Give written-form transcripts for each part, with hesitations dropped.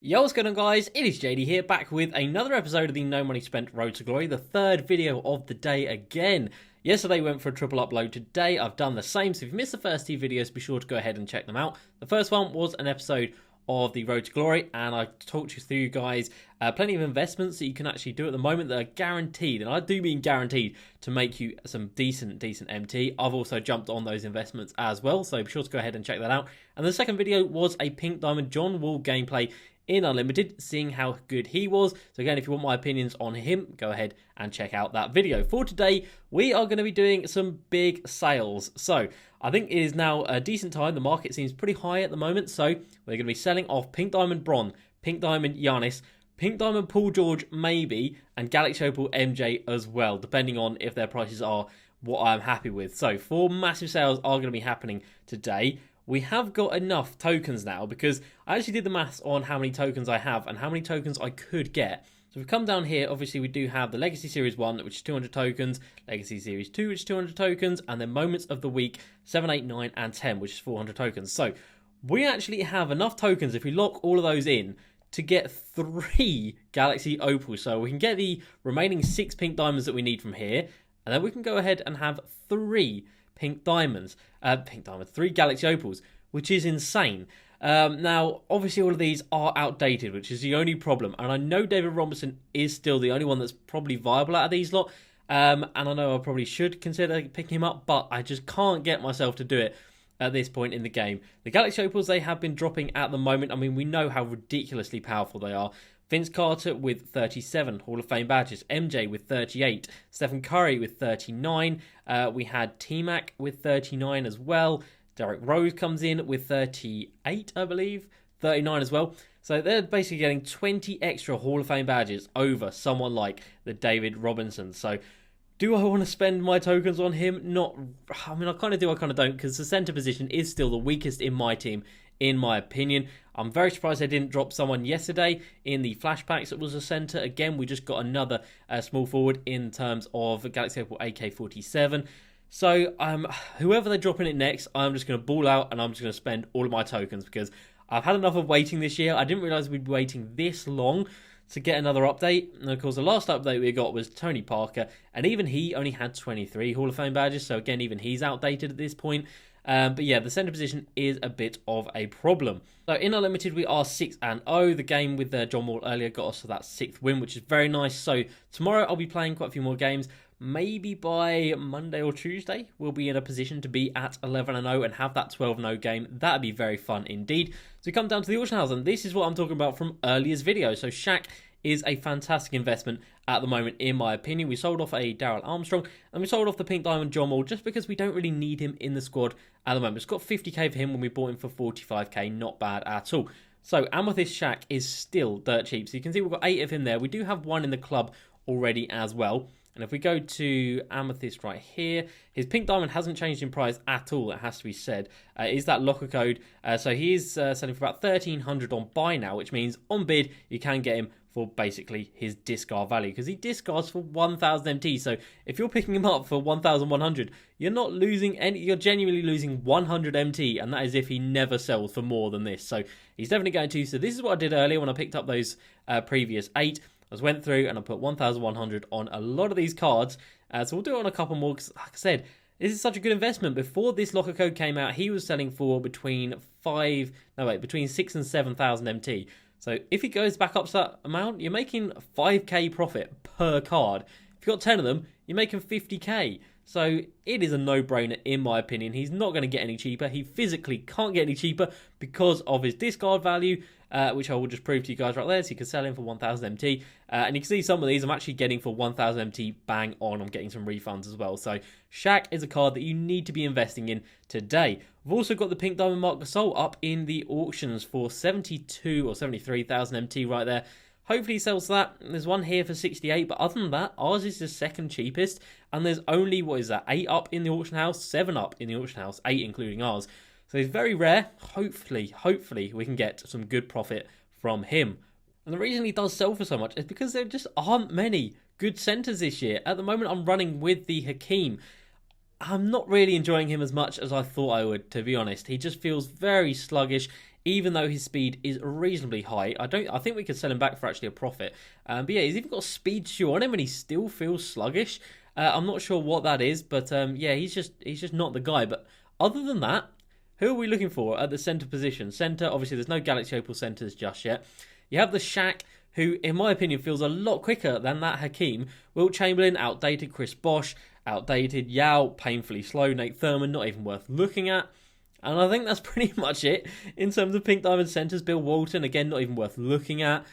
Yo, what's going on, guys? It is JD here, back with another episode of the No Money Spent Road to Glory, the third video of the day again. Yesterday went for a triple upload. Today I've done the same, so if you missed the first two videos, be sure to go ahead and check them out. The first one was an episode of the Road to Glory, and I talked you through, guys, plenty of investments that you can actually do at the moment that are guaranteed, and I do mean guaranteed, to make you some decent MT. I've also jumped on those investments as well, so be sure to go ahead and check that out. And the second video was a Pink Diamond John Wall gameplay in Unlimited, seeing how good he was. So again, if you want my opinions on him, go ahead and check out that video. For today, we are going to be doing some big sales. So I think it is now a decent time. The market seems pretty high at the moment. So we're going to be selling off Pink Diamond Bron, Pink Diamond Giannis, Pink Diamond Paul George maybe, and Galaxy Opal MJ as well, depending on if their prices are what I'm happy with. So 4 massive sales are going to be happening today. We have got enough tokens now, because I actually did the maths on how many tokens I have and how many tokens I could get. So if we come down here, obviously we do have the Legacy Series 1, which is 200 tokens, Legacy Series 2, which is 200 tokens, and then Moments of the Week 7, 8, 9, and 10, which is 400 tokens. So we actually have enough tokens, if we lock all of those in, to get 3 Galaxy Opals. So we can get the remaining 6 Pink Diamonds that we need from here, and then we can go ahead and have 3 Pink Diamonds, 3 Galaxy Opals, which is insane. Now, obviously all of these are outdated, which is the only problem, and I know David Robinson is still the only one that's probably viable out of these lot, and I know I probably should consider picking him up, but I just can't get myself to do it at this point in the game. The Galaxy Opals, they have been dropping at the moment. I mean, we know how ridiculously powerful they are. Vince Carter with 37 Hall of Fame badges, MJ with 38, Stephen Curry with 39, we had T-Mac with 39 as well, Derrick Rose comes in with 38, I believe, 39 as well. So they're basically getting 20 extra Hall of Fame badges over someone like the David Robinson. So do I want to spend my tokens on him? Not, I mean, I kind of do, I kind of don't, because the centre position is still the weakest in my team, in my opinion. I'm very surprised they didn't drop someone yesterday in the flashbacks that was a centre. Again, we just got another small forward in terms of Galaxy Opal AK-47. So whoever they're dropping it next, I'm just going to ball out and I'm just going to spend all of my tokens, because I've had enough of waiting this year. I didn't realise we'd be waiting this long to get another update. And of course, the last update we got was Tony Parker, and even he only had 23 Hall of Fame badges. So again, even he's outdated at this point. But yeah, the centre position is a bit of a problem. So in Unlimited, we are 6-0. The game with John Wall earlier got us to that 6th win, which is very nice. So tomorrow I'll be playing quite a few more games. Maybe by Monday or Tuesday, we'll be in a position to be at 11-0 and have that 12-0 game. That'd be very fun indeed. So we come down to the auction house, and this is what I'm talking about from earlier's video. So Shaq is a fantastic investment at the moment, in my opinion. We sold off a Daryl Armstrong, and we sold off the Pink Diamond John Wall just because we don't really need him in the squad at the moment. It's got 50k for him when we bought him for 45k, not bad at all. So Amethyst Shaq is still dirt cheap. So you can see we've got 8 of him there. We do have 1 in the club already as well. And if we go to Amethyst right here, his Pink Diamond hasn't changed in price at all, it has to be said. Is that locker code. So he is selling for about 1,300 on buy now, which means on bid, you can get him for basically his discard value, because he discards for 1,000 MT. So if you're picking him up for 1,100, you're not losing any, you're genuinely losing 100 MT, and that is if he never sells for more than this. So he's definitely going to. So this is what I did earlier when I picked up those previous 8. I just went through and I put 1,100 on a lot of these cards. So we'll do it on a couple more, because like I said, this is such a good investment. Before this locker code came out, he was selling for between 6 and 7,000 MT. So if he goes back up to that amount, you're making 5k profit per card. If you've got 10 of them, you're making 50k. So it is a no-brainer, in my opinion. He's not going to get any cheaper. He physically can't get any cheaper because of his discard value, which I will just prove to you guys right there. So you can sell him for 1,000 MT. And you can see some of these I'm actually getting for 1,000 MT bang on. I'm getting some refunds as well. So Shaq is a card that you need to be investing in today. We've also got the Pink Diamond Marc Gasol up in the auctions for 72 or 73,000 MT right there. Hopefully he sells that. There's one here for 68, but other than that, ours is the second cheapest. And there's only, 8 up in the auction house, 7 up in the auction house, 8 including ours. So it's very rare. Hopefully we can get some good profit from him. And the reason he does sell for so much is because there just aren't many good centres this year. At the moment, I'm running with the Hakeem. I'm not really enjoying him as much as I thought I would, to be honest. He just feels very sluggish. even though his speed is reasonably high. I think we could sell him back for actually a profit. But yeah, he's even got a speed shoe on him and he still feels sluggish. I'm not sure what that is, but yeah, he's just not the guy. But other than that, who are we looking for at the centre position? Centre, obviously, there's no Galaxy Opal centres just yet. You have the Shaq, who, in my opinion, feels a lot quicker than that Hakeem. Wilt Chamberlain, outdated. Chris Bosh, outdated. Yao, painfully slow. Nate Thurman, not even worth looking at. And I think that's pretty much it in terms of Pink Diamond centres. Bill Walton, again, not even worth looking at.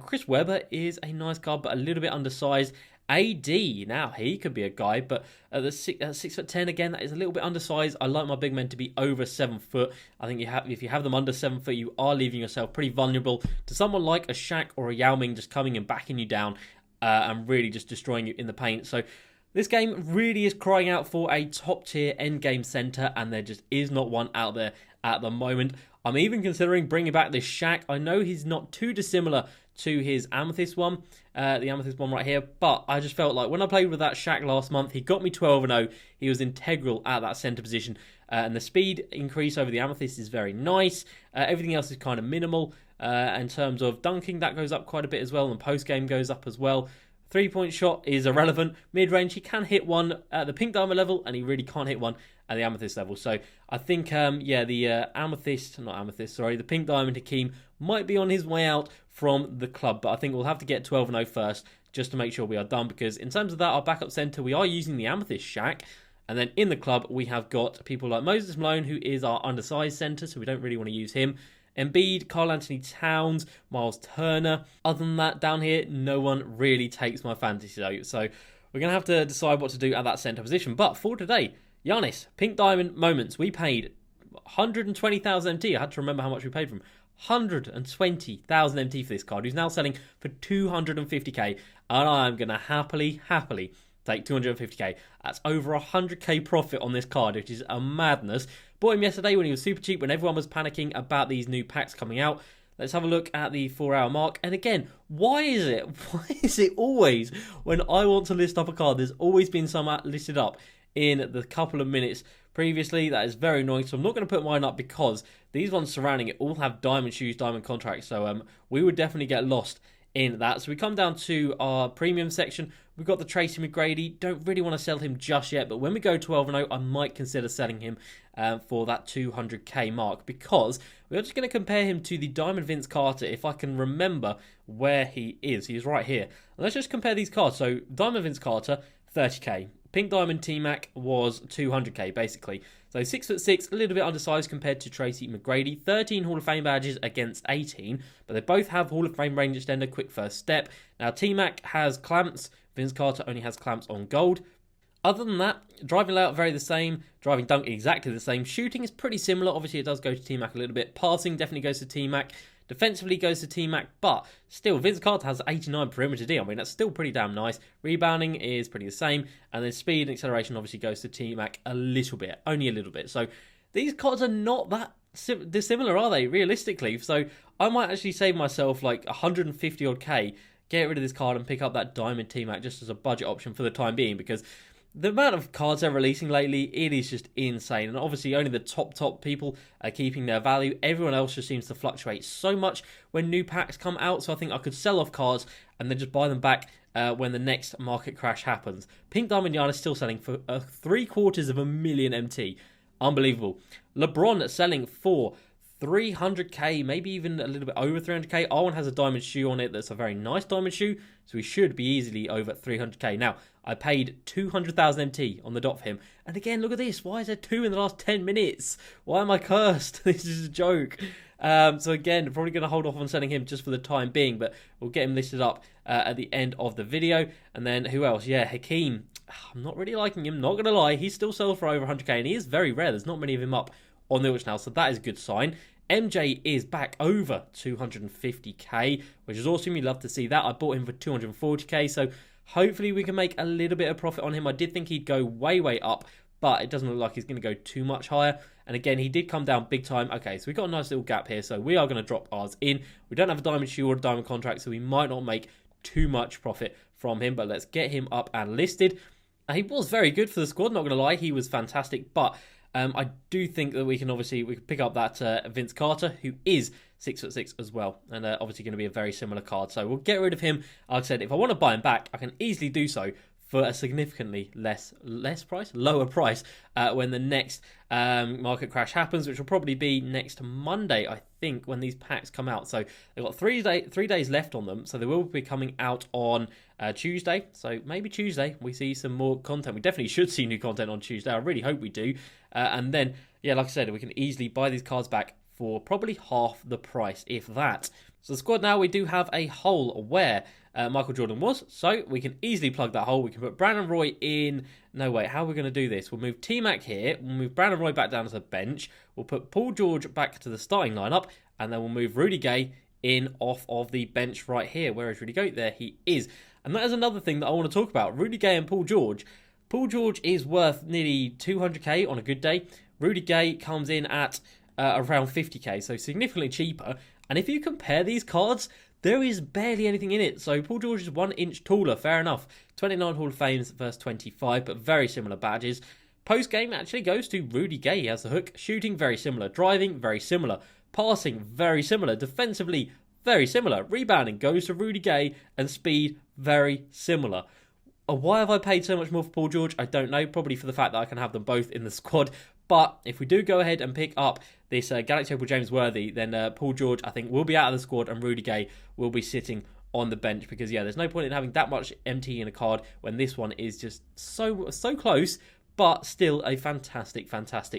Chris Webber is a nice card, but a little bit undersized. AD, now he could be a guy, but at 6'10", again, that is a little bit undersized. I like my big men to be over 7 foot. I think if you have them under 7 foot, you are leaving yourself pretty vulnerable to someone like a Shaq or a Yao Ming just coming and backing you down and really just destroying you in the paint. So this game really is crying out for a top tier end game centre, and there just is not one out there at the moment. I'm even considering bringing back this Shaq. I know he's not too dissimilar to his Amethyst one, the Amethyst one right here, but I just felt like when I played with that Shaq last month, he got me 12-0. He was integral at that centre position, and the speed increase over the Amethyst is very nice. Everything else is kind of minimal. In terms of dunking, that goes up quite a bit as well, and post-game goes up as well. 3-point shot is irrelevant. Mid-range, he can hit one at the Pink Diamond level, and he really can't hit one at the Amethyst level. So I think, yeah, the the Pink Diamond Hakeem might be on his way out from the club, but I think we'll have to get 12-0 first just to make sure we are done, because in terms of that, our backup centre, we are using the Amethyst Shaq, and then in the club, we have got people like Moses Malone, who is our undersized centre, so we don't really want to use him. Embiid, Karl Anthony Towns, Miles Turner. Other than that, down here, no one really takes my fantasy though. So we're going to have to decide what to do at that centre position. But for today, Giannis, Pink Diamond moments. We paid 120,000 MT. I had to remember how much we paid for him. 120,000 MT for this card, who's now selling for 250k. And I'm going to happily take 250k. That's over 100k profit on this card, which is a madness. Bought him yesterday when he was super cheap, when everyone was panicking about these new packs coming out. Let's have a look at the 4-hour mark. And again, why is it always when I want to list up a card, there's always been some listed up in the couple of minutes previously? That is very annoying. So I'm not going to put mine up because these ones surrounding it all have diamond shoes, diamond contracts. So we would definitely get lost in that. So we come down to our premium section. We've got the Tracy McGrady. Don't really want to sell him just yet, but when we go 12-0, I might consider selling him for that 200k mark, because we're just going to compare him to the Diamond Vince Carter, if I can remember where he is. He's right here. And let's just compare these cards. So Diamond Vince Carter, 30k. Pink Diamond T-Mac was 200k, basically. So 6'6", a little bit undersized compared to Tracy McGrady. 13 Hall of Fame badges against 18, but they both have Hall of Fame range extender, quick first step. Now T-Mac has clamps. Vince Carter only has clamps on gold. Other than that, driving layout very the same, driving dunk exactly the same. Shooting is pretty similar. Obviously, it does go to T-Mac a little bit. Passing definitely goes to T-Mac. Defensively goes to T-Mac, but still, Vince Carter has 89 perimeter D. I mean, that's still pretty damn nice. Rebounding is pretty the same. And then speed and acceleration obviously goes to T-Mac a little bit, only a little bit. So these cards are not that dissimilar, are they, realistically? So I might actually save myself like 150 odd K, get rid of this card and pick up that Diamond T-Mac just as a budget option for the time being, because the amount of cards they're releasing lately, it is just insane. And obviously only the top people are keeping their value. Everyone else just seems to fluctuate so much when new packs come out. So I think I could sell off cards and then just buy them back when the next market crash happens. Pink Diamond Giannis still selling for 750,000 MT. Unbelievable. LeBron selling for 300k, maybe even a little bit over 300k. Our one has a diamond shoe on it that's a very nice diamond shoe, so we should be easily over 300k. Now, I paid 200,000 MT on the dot for him. And again, look at this. Why is there 2 in the last 10 minutes? Why am I cursed? This is a joke. So again, probably going to hold off on selling him just for the time being, but we'll get him listed up at the end of the video. And then who else? Yeah, Hakeem. I'm not really liking him, not going to lie. He still sells for over 100k, and he is very rare. There's not many of him up on the auction now, so that is a good sign. MJ is back over 250k, which is awesome. You'd love to see that. I bought him for 240k, so hopefully we can make a little bit of profit on him. I did think he'd go way up, but it doesn't look like he's going to go too much higher. And again, he did come down big time. Okay, so we've got a nice little gap here, so we are going to drop ours in. We don't have a diamond shoe or a diamond contract, so we might not make too much profit from him, but let's get him up and listed. He was very good for the squad, not going to lie. He was fantastic, but I do think that we can pick up that Vince Carter, who is 6'6" as well, and obviously going to be a very similar card. So we'll get rid of him. Like I said, if I want to buy him back, I can easily do so for a significantly lower price when the next market crash happens, which will probably be next Monday, I think, when these packs come out. So they've got 3 days left on them, so they will be coming out on Tuesday. So maybe Tuesday we see some more content. We definitely should see new content on Tuesday. I really hope we do. And then, yeah, like I said, we can easily buy these cards back for probably half the price, if that. So the squad now, we do have a hole where Michael Jordan was, so we can easily plug that hole. We can put Brandon Roy in. No, wait, how are we going to do this? We'll move T-Mac here. We'll move Brandon Roy back down to the bench. We'll put Paul George back to the starting lineup, and then we'll move Rudy Gay in off of the bench right here. Where is Rudy Gay? There he is. And that is another thing that I want to talk about. Rudy Gay and Paul George. Paul George is worth nearly 200k on a good day. Rudy Gay comes in at around 50k, so significantly cheaper. And if you compare these cards, there is barely anything in it. So Paul George is 1 inch taller, fair enough. 29 Hall of Fames versus 25, but very similar badges. Post-game actually goes to Rudy Gay. He has the hook. Shooting, very similar. Driving, very similar. Passing, very similar. Defensively, very similar. Rebounding goes to Rudy Gay. And speed, very similar. Why have I paid so much more for Paul George? I don't know. Probably for the fact that I can have them both in the squad. But if we do go ahead and pick up this Galaxy Opal James Worthy, then Paul George, I think, will be out of the squad, and Rudy Gay will be sitting on the bench, because, yeah, there's no point in having that much MT in a card when this one is just so close, but still a fantastic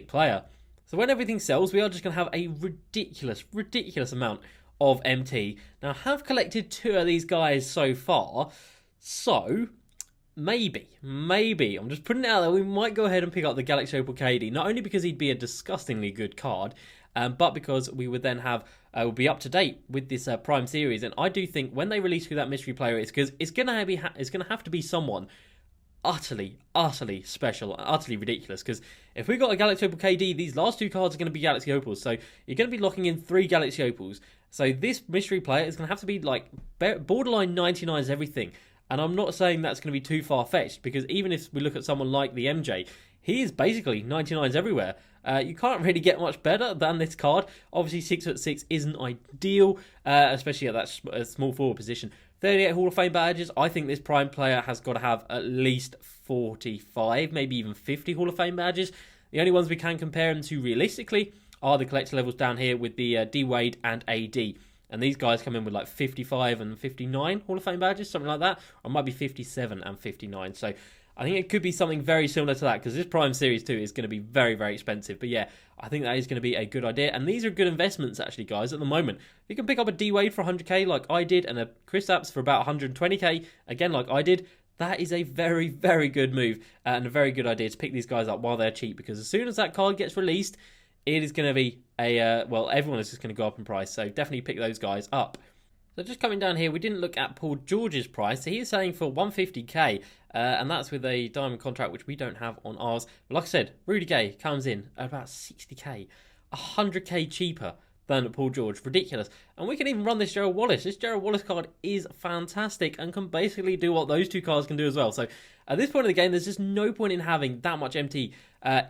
player. So when everything sells, we are just going to have a ridiculous amount of MT. Now, I have collected 2 of these guys so far, so maybe, I'm just putting it out there, we might go ahead and pick up the Galaxy Opal KD, not only because he'd be a disgustingly good card, but because we would then have, we'll be up to date with this Prime Series. And I do think when they release who that mystery player is, because it's gonna have to be someone utterly special, utterly ridiculous. Because if we got a Galaxy Opal KD, these last 2 cards are going to be Galaxy Opals, so you're going to be locking in 3 Galaxy Opals. So this mystery player is going to have to be like borderline 99s everything. And I'm not saying that's going to be too far-fetched, because even if we look at someone like the MJ, he is basically 99s everywhere. You can't really get much better than this card. Obviously, 6'6" isn't ideal, especially at that small forward position. 38 Hall of Fame badges. I think this Prime player has got to have at least 45, maybe even 50 Hall of Fame badges. The only ones we can compare him to realistically are the collector levels down here with the D-Wade and AD. And these guys come in with like 55 and 59 Hall of Fame badges, something like that. Or it might be 57 and 59. So I think it could be something very similar to that, because this Prime Series 2 is going to be very expensive. But yeah, I think that is going to be a good idea. And these are good investments, actually, guys, at the moment. If you can pick up a D-Wade for 100k like I did, and a Kristaps for about 120k, again, like I did, that is a very good move and a very good idea to pick these guys up while they're cheap. Because as soon as that card gets released, it is going to be well, everyone is just going to go up in price. So definitely pick those guys up. So just coming down here, we didn't look at Paul George's price. So he is selling for 150k, and that's with a diamond contract, which we don't have on ours. But like I said, Rudy Gay comes in at about 60k, 100k cheaper than Paul George. Ridiculous. And we can even run this Gerald Wallace. This Gerald Wallace card is fantastic and can basically do what those 2 cards can do as well. So at this point in the game, there's just no point in having that much MT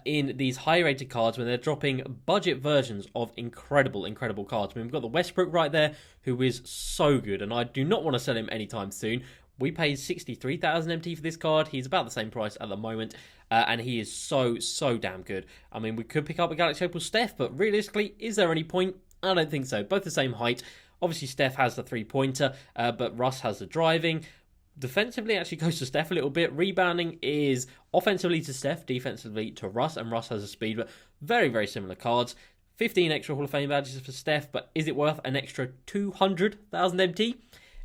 in these high rated cards when they're dropping budget versions of incredible cards. I mean, we've got the Westbrook right there, who is so good, and I do not want to sell him anytime soon. We paid 63,000 MT for this card. He's about the same price at the moment, and he is so damn good. I mean, we could pick up a Galaxy Opal Steph, but realistically, is there any point? I don't think so. Both the same height. Obviously, Steph has the 3-pointer, but Russ has the driving. Defensively, actually goes to Steph a little bit. Rebounding is offensively to Steph, defensively to Russ, and Russ has a speed, but very similar cards. 15 extra Hall of Fame badges for Steph, but is it worth an extra 200,000 MT?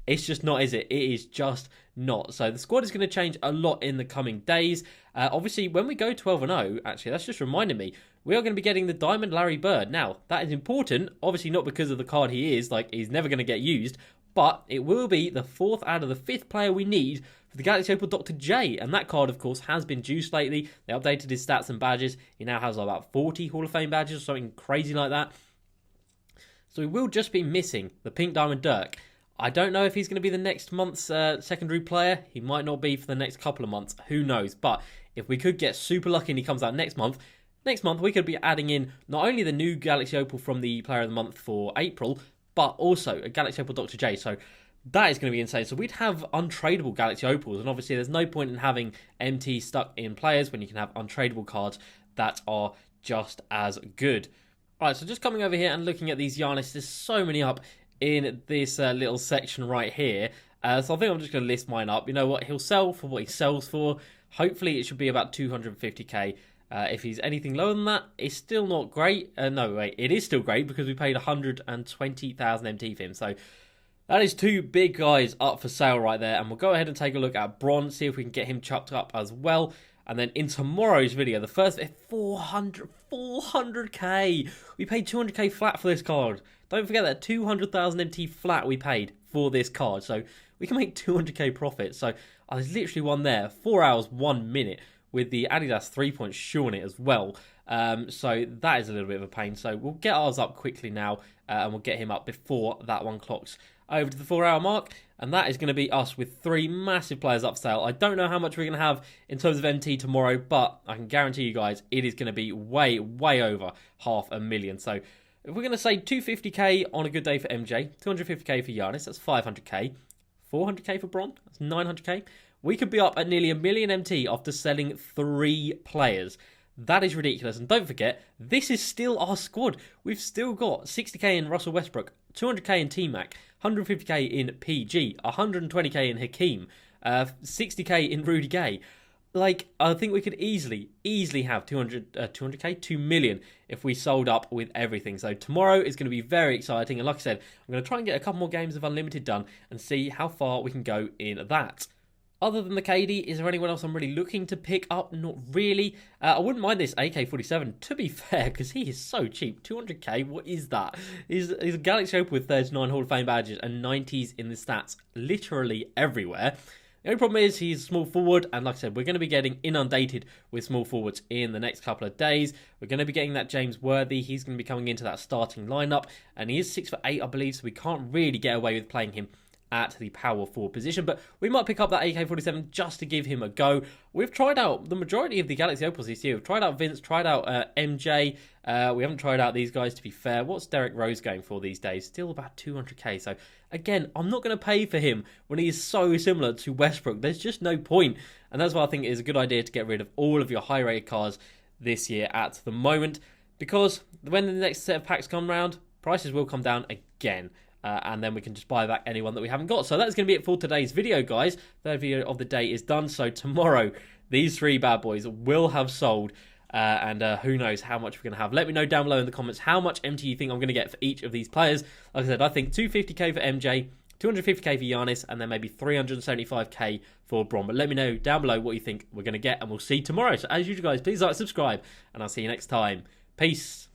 It's just not, is it? It is just not. So the squad is going to change a lot in the coming days. Obviously, when we go 12-0, actually, that's just reminding me, we are going to be getting the Diamond Larry Bird. Now, that is important, obviously not because of the card he is, like, he's never going to get used, but it will be the 4th out of the 5th player we need for the Galaxy Opal Dr. J. And that card, of course, has been juiced lately. They updated his stats and badges. He now has about 40 Hall of Fame badges or something crazy like that. So we will just be missing the Pink Diamond Dirk. I don't know if he's going to be the next month's secondary player. He might not be for the next couple of months. Who knows? But if we could get super lucky and he comes out next month, Next month, we could be adding in not only the new Galaxy Opal from the Player of the Month for April, but also a Galaxy Opal Dr. J. So that is going to be insane. So we'd have untradeable Galaxy Opals, and obviously there's no point in having MT stuck in players when you can have untradeable cards that are just as good. Alright, so just coming over here and looking at these Giannis, there's so many up in this little section right here. So I think I'm just going to list mine up. You know what? He'll sell for what he sells for. Hopefully it should be about 250k. If he's anything lower than that, it's still not great. No, wait, it is still great because we paid 120,000 MT for him. So that is two big guys up for sale right there. And we'll go ahead and take a look at Bron, see if we can get him chucked up as well. And then in tomorrow's video, the first 400k. We paid 200k flat for this card. Don't forget that 200,000 MT flat we paid for this card. So we can make 200k profit. So there's literally one there. 4 hours, 1 minute with the Adidas 3-point shoe on it as well. So that is a little bit of a pain. So we'll get ours up quickly now. And we'll get him up before that one clocks over to the 4-hour mark. And that is going to be us with 3 massive players up for sale. I don't know how much we're going to have in terms of MT tomorrow, but I can guarantee you guys it is going to be way, way over 500,000. So if we're going to say 250k on a good day for MJ, 250k for Giannis, that's 500k. 400k for Bron, that's 900k. We could be up at nearly 1 million MT after selling 3 players. That is ridiculous. And don't forget, this is still our squad. We've still got 60k in Russell Westbrook, 200k in T-Mac, 150k in PG, 120k in Hakeem, 60k in Rudy Gay. Like, I think we could easily have 200k, 2 million if we sold up with everything. So tomorrow is going to be very exciting. And like I said, I'm going to try and get a couple more games of Unlimited done and see how far we can go in that. Other than the KD, is there anyone else I'm really looking to pick up? Not really. I wouldn't mind this AK-47, to be fair, because he is so cheap. 200k, what is that? He's a Galaxy Opal with 39 Hall of Fame badges and 90s in the stats literally everywhere. The only problem is he's small forward, and like I said, we're going to be getting inundated with small forwards in the next couple of days. We're going to be getting that James Worthy. He's going to be coming into that starting lineup, and he is 6'8", I believe, so we can't really get away with playing him at the power forward position, but we might pick up that AK-47 just to give him a go. We've tried out the majority of the Galaxy Opals this year. We've tried out Vince, tried out MJ. We haven't tried out these guys, to be fair. What's Derrick Rose going for these days? Still about 200k. So again, I'm not going to pay for him when he's so similar to Westbrook. There's just no point. And that's why I think it is a good idea to get rid of all of your high-rated cards this year at the moment, because when the next set of packs come round, prices will come down again. And then we can just buy back anyone that we haven't got. So that's going to be it for today's video, guys. Third video of the day is done. So tomorrow, these 3 bad boys will have sold. And who knows how much we're going to have. Let me know down below in the comments how much MT you think I'm going to get for each of these players. Like I said, I think 250k for MJ, 250k for Giannis, and then maybe 375k for Bron. But let me know down below what you think we're going to get, and we'll see tomorrow. So as usual, guys, please like, subscribe, and I'll see you next time. Peace.